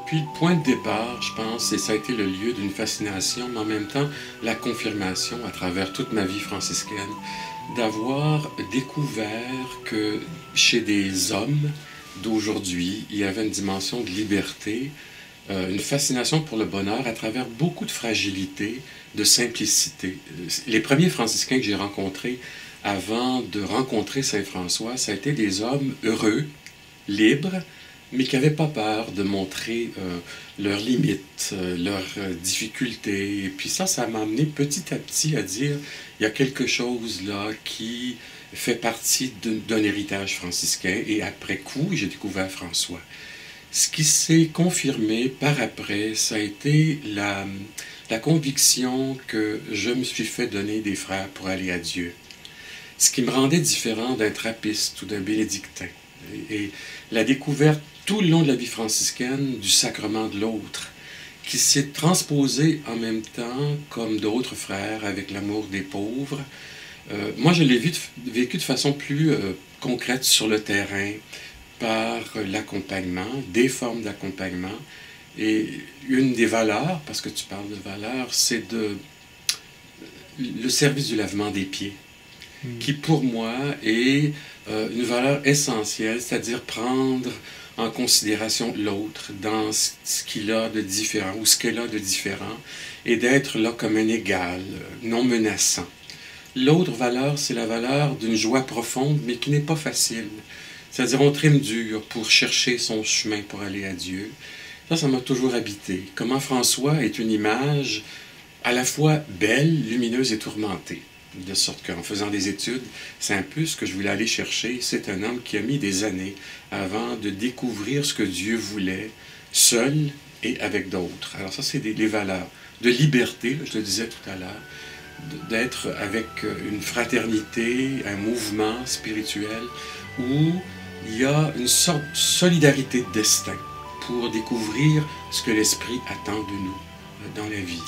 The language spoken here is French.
Puis le point de départ, je pense, et ça a été le lieu d'une fascination, mais en même temps la confirmation à travers toute ma vie franciscaine, d'avoir découvert que chez des hommes d'aujourd'hui, il y avait une dimension de liberté, une fascination pour le bonheur à travers beaucoup de fragilité, de simplicité. Les premiers franciscains que j'ai rencontrés avant de rencontrer Saint François, ça a été des hommes heureux, libres, mais qui n'avaient pas peur de montrer leurs limites, leurs difficultés. Et puis ça m'a amené petit à petit à dire, il y a quelque chose là qui fait partie d'un héritage franciscain. Et après coup, j'ai découvert François. Ce qui s'est confirmé par après, ça a été la conviction que je me suis fait donner des frères pour aller à Dieu. Ce qui me rendait différent d'un trappiste ou d'un bénédictin. Et la découverte tout le long de la vie franciscaine du sacrement de l'autre, qui s'est transposé en même temps comme d'autres frères avec l'amour des pauvres. Moi, je l'ai vécu de façon plus concrète sur le terrain, par l'accompagnement, des formes d'accompagnement. Et une des valeurs, parce que tu parles de valeurs, c'est le service du lavement des pieds, qui pour moi est une valeur essentielle, c'est-à-dire prendre en considération l'autre dans ce qu'il a de différent ou ce qu'elle a de différent et d'être là comme un égal, non menaçant. L'autre valeur, c'est la valeur d'une joie profonde, mais qui n'est pas facile. C'est-à-dire, on trime dur pour chercher son chemin pour aller à Dieu. Ça m'a toujours habité. Comment François est une image à la fois belle, lumineuse et tourmentée. De sorte qu'en faisant des études, c'est un peu ce que je voulais aller chercher. C'est un homme qui a mis des années avant de découvrir ce que Dieu voulait, seul et avec d'autres. Alors ça, c'est les valeurs de liberté, je le disais tout à l'heure, d'être avec une fraternité, un mouvement spirituel où il y a une sorte de solidarité de destin pour découvrir ce que l'Esprit attend de nous dans la vie.